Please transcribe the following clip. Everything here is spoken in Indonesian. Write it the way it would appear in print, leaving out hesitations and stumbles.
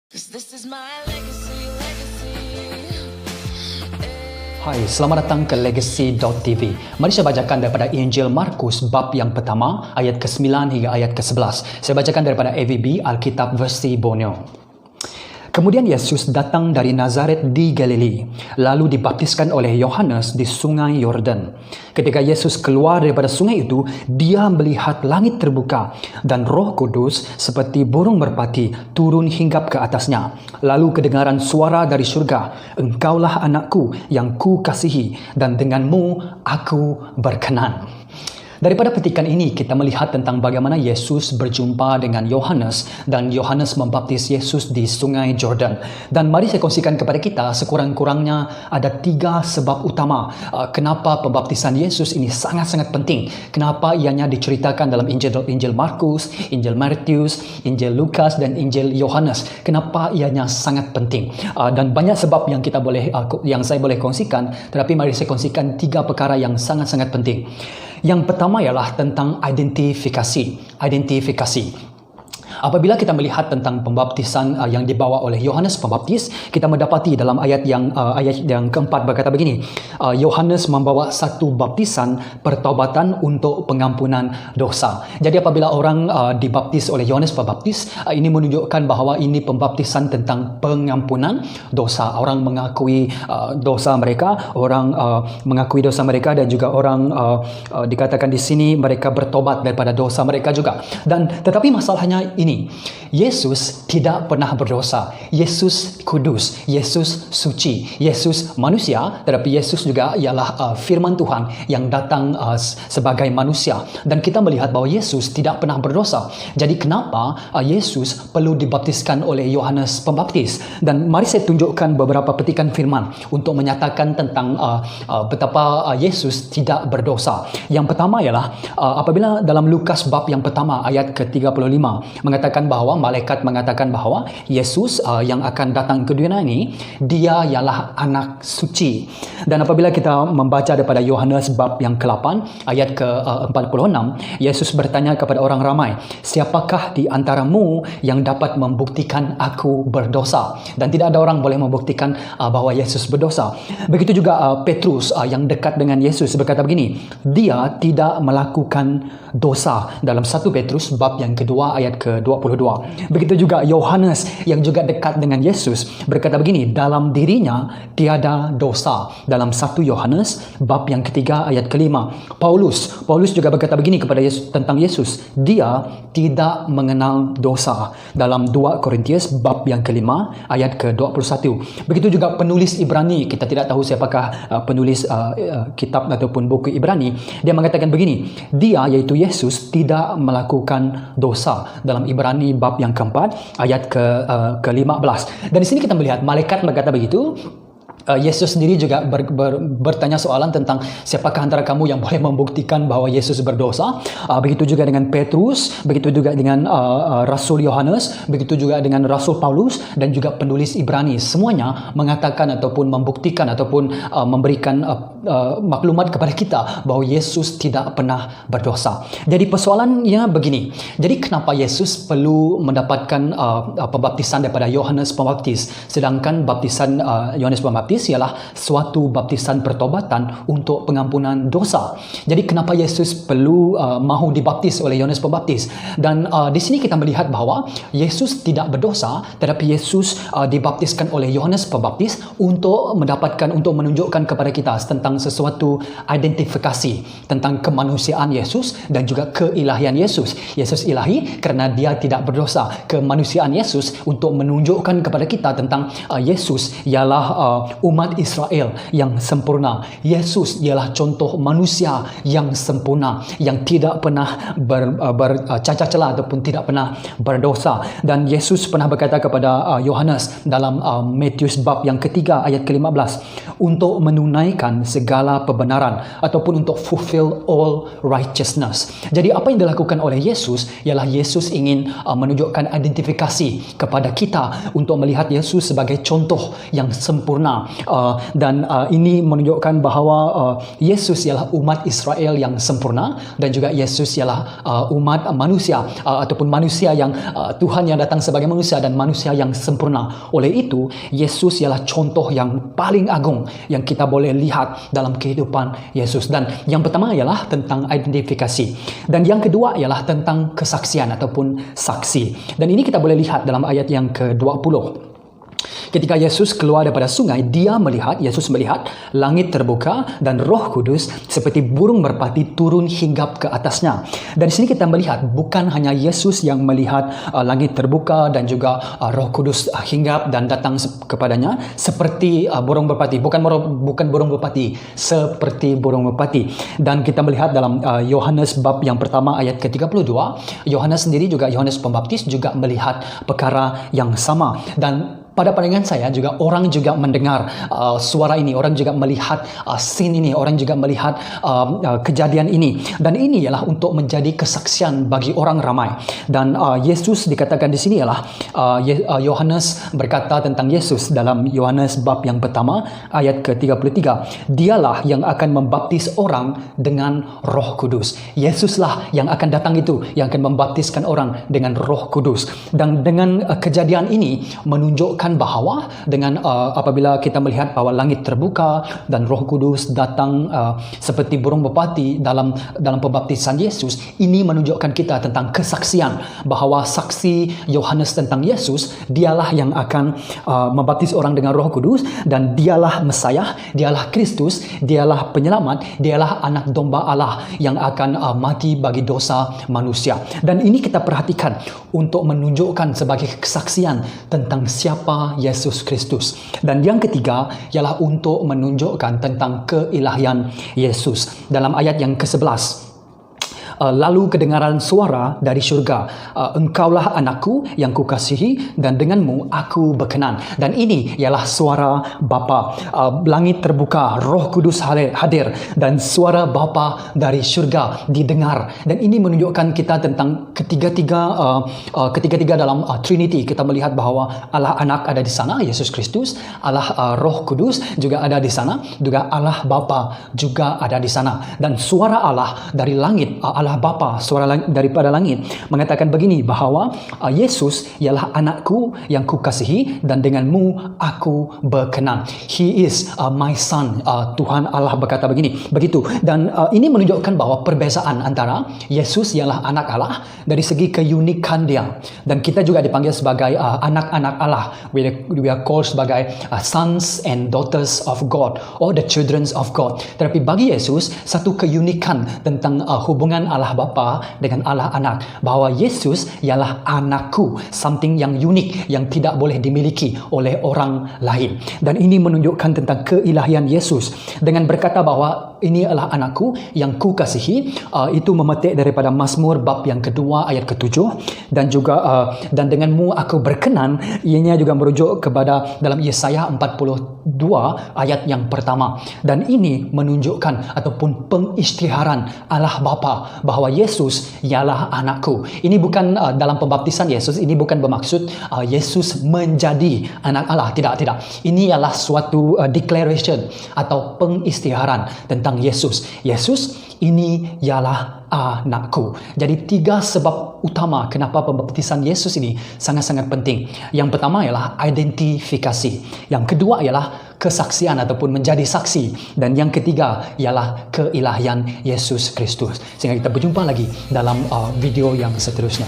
'Cause this is my legacy. Hai, selamat datang ke Legacy.tv. Mari saya bacakan daripada Injil Markus bab yang pertama, ayat ke-9 hingga ayat ke-11. Saya bacakan daripada AVB, Alkitab versi Borneo. Kemudian Yesus datang dari Nazaret di Galilea, lalu dibaptiskan oleh Yohanes di sungai Yordan. Ketika Yesus keluar daripada sungai itu, dia melihat langit terbuka dan Roh Kudus seperti burung merpati turun hinggap ke atasnya. Lalu kedengaran suara dari syurga, "Engkaulah anakku yang kukasihi dan denganmu aku berkenan." Daripada petikan ini, kita melihat tentang bagaimana Yesus berjumpa dengan Yohanes dan Yohanes membaptis Yesus di sungai Jordan. Dan mari saya kongsikan kepada kita sekurang-kurangnya ada 3 sebab utama kenapa pembaptisan Yesus ini sangat-sangat penting. Kenapa ianya diceritakan dalam Injil Markus, Injil Matius, Injil Lukas dan Injil Yohanes. Kenapa ianya sangat penting. Dan banyak sebab yang saya boleh kongsikan, tetapi mari saya kongsikan 3 perkara yang sangat-sangat penting. Yang pertama ialah tentang identifikasi. Apabila kita melihat tentang pembaptisan yang dibawa oleh Yohanes Pembaptis, kita mendapati dalam ayat yang keempat berkata begini, Yohanes membawa satu baptisan pertobatan untuk pengampunan dosa. Jadi apabila orang dibaptis oleh Yohanes Pembaptis, ini menunjukkan bahawa ini pembaptisan tentang pengampunan dosa. Orang mengakui dosa mereka, dan juga orang dikatakan di sini mereka bertobat daripada dosa mereka juga. Dan tetapi masalahnya ini, Yesus tidak pernah berdosa. Yesus kudus, Yesus suci, Yesus manusia, tetapi Yesus juga ialah firman Tuhan yang datang sebagai manusia. Dan kita melihat bahawa Yesus tidak pernah berdosa. Jadi kenapa Yesus perlu dibaptiskan oleh Yohanes Pembaptis? Dan mari saya tunjukkan beberapa petikan firman untuk menyatakan tentang betapa Yesus tidak berdosa. Yang pertama ialah apabila dalam Lukas bab yang pertama ayat ke-35 mengatakan bahawa malaikat mengatakan bahawa Yesus yang akan datang ke dunia ini, dia ialah anak suci. Dan apabila kita membaca daripada Yohanes bab yang ke-8 ayat ke-46, Yesus bertanya kepada orang ramai, "Siapakah di antaramu yang dapat membuktikan aku berdosa?" Dan tidak ada orang boleh membuktikan bahawa Yesus berdosa. Begitu juga Petrus yang dekat dengan Yesus berkata begini, dia tidak melakukan dosa dalam 1 Petrus bab yang kedua ayat ke-22. Begitu juga Yohanes yang juga dekat dengan Yesus berkata begini, dalam dirinya tiada dosa dalam 1 Yohanes bab yang ketiga ayat ke-5. Paulus juga berkata begini kepada Yesus tentang Yesus, dia tidak mengenal dosa dalam 2 Korintius bab yang ke-5 ayat ke-21. Begitu juga penulis Ibrani, kita tidak tahu siapakah penulis kitab ataupun buku Ibrani, dia mengatakan begini, dia iaitu Yesus tidak melakukan dosa dalam Ibrani bab yang keempat ayat ke-15. Dan di sini kita melihat malaikat berkata begitu. Yesus sendiri juga bertanya soalan tentang siapakah antara kamu yang boleh membuktikan bahawa Yesus berdosa. Begitu juga dengan Petrus, begitu juga dengan Rasul Yohanes, begitu juga dengan Rasul Paulus dan juga penulis Ibrani. Semuanya mengatakan ataupun membuktikan ataupun memberikan maklumat kepada kita bahawa Yesus tidak pernah berdosa. Jadi persoalannya begini. Jadi kenapa Yesus perlu mendapatkan pembaptisan daripada Yohanes Pembaptis, sedangkan baptisan Yohanes Pembaptis ialah suatu baptisan pertobatan untuk pengampunan dosa. Jadi kenapa Yesus perlu mahu dibaptis oleh Yohanes Pembaptis? Dan di sini kita melihat bahawa Yesus tidak berdosa, tetapi Yesus dibaptiskan oleh Yohanes Pembaptis untuk menunjukkan kepada kita tentang sesuatu identifikasi tentang kemanusiaan Yesus dan juga keilahian Yesus. Yesus ilahi kerana dia tidak berdosa. Kemanusiaan Yesus untuk menunjukkan kepada kita tentang Yesus ialah umat Israel yang sempurna. Yesus ialah contoh manusia yang sempurna, yang tidak pernah bercacat celah ataupun tidak pernah berdosa. Dan Yesus pernah berkata kepada Yohanes dalam Matius bab yang ketiga ayat ke-15, untuk menunaikan segala kebenaran ataupun untuk fulfill all righteousness. Jadi apa yang dilakukan oleh Yesus ialah Yesus ingin menunjukkan identifikasi kepada kita untuk melihat Yesus sebagai contoh yang sempurna, Ini menunjukkan bahawa Yesus ialah umat Israel yang sempurna, dan juga Yesus ialah umat manusia ataupun manusia yang Tuhan yang datang sebagai manusia dan manusia yang sempurna. Oleh itu, Yesus ialah contoh yang paling agung yang kita boleh lihat dalam kehidupan Yesus. Dan yang pertama ialah tentang identifikasi, dan yang kedua ialah tentang kesaksian ataupun saksi. Dan ini kita boleh lihat dalam ayat yang ke-20. Ketika Yesus keluar daripada sungai, Yesus melihat langit terbuka dan Roh Kudus seperti burung merpati turun hinggap ke atasnya. Dan di sini kita melihat bukan hanya Yesus yang melihat langit terbuka dan juga Roh Kudus hinggap dan datang kepadanya seperti burung merpati, bukan burung merpati, seperti burung merpati. Dan kita melihat dalam Yohanes bab yang pertama ayat ke-32, Yohanes Pembaptis juga melihat perkara yang sama. Dan pada pandangan saya juga orang juga mendengar suara ini, orang juga melihat scene ini, orang juga melihat kejadian ini. Dan ini ialah untuk menjadi kesaksian bagi orang ramai. Dan Yesus dikatakan di sini ialah Yohanes berkata tentang Yesus dalam Yohanes bab yang pertama ayat ke-33. Dialah yang akan membaptis orang dengan Roh Kudus. Yesuslah yang akan datang itu, yang akan membaptiskan orang dengan Roh Kudus. Dan dengan kejadian ini menunjukkan bahawa dengan apabila kita melihat bahawa langit terbuka dan Roh Kudus datang seperti burung merpati dalam pembaptisan Yesus, ini menunjukkan kita tentang kesaksian bahawa saksi Yohanes tentang Yesus, dialah yang akan membaptis orang dengan Roh Kudus, dan dialah Mesias, dialah Kristus, dialah penyelamat, dialah anak domba Allah yang akan mati bagi dosa manusia. Dan ini kita perhatikan untuk menunjukkan sebagai kesaksian tentang siapa Yesus Kristus. Dan yang ketiga ialah untuk menunjukkan tentang keilahian Yesus. Dalam ayat yang ke-11, lalu kedengaran suara dari syurga, engkaulah anakku yang kukasihi dan denganmu aku berkenan. Dan ini ialah suara Bapa. Langit terbuka, Roh Kudus hadir, dan suara Bapa dari syurga didengar. Dan ini menunjukkan kita tentang ketiga-tiga dalam Trinity. Kita melihat bahawa Allah Anak ada di sana, Yesus Kristus, Allah Roh Kudus juga ada di sana, juga Allah Bapa juga ada di sana. Dan suara Allah dari langit, Allah Bapa, suara daripada langit mengatakan begini bahawa Yesus ialah anakku yang kukasihi dan denganmu aku berkenan. He is my son. Tuhan Allah berkata begitu. Dan ini menunjukkan bahawa perbezaan antara Yesus ialah anak Allah dari segi keunikan dia, dan kita juga dipanggil sebagai anak-anak Allah. We are called sebagai sons and daughters of God, or the children of God. Tetapi bagi Yesus satu keunikan tentang hubungan Allah Bapa dengan Allah Anak, bahawa Yesus ialah anakku, something yang unik yang tidak boleh dimiliki oleh orang lain. Dan ini menunjukkan tentang keilahian Yesus dengan berkata bahawa ini adalah anakku yang kukasihi. Itu memetik daripada Mazmur bab yang kedua ayat ke-7, dan juga dan denganmu aku berkenan. Ianya juga merujuk kepada dalam Yesaya 42 ayat yang pertama. Dan ini menunjukkan ataupun pengisytiharan Allah Bapa bahawa Yesus ialah anakku. Ini bukan dalam pembaptisan Yesus, ini bukan bermaksud Yesus menjadi anak Allah. Tidak. Ini ialah suatu declaration atau pengisytiharan tentang Yesus. Yesus ini ialah anakku. Jadi tiga sebab utama kenapa pembaptisan Yesus ini sangat-sangat penting. Yang pertama ialah identifikasi. Yang kedua ialah kesaksian ataupun menjadi saksi. Dan yang ketiga ialah keilahian Yesus Kristus. Sehingga kita berjumpa lagi dalam video yang seterusnya.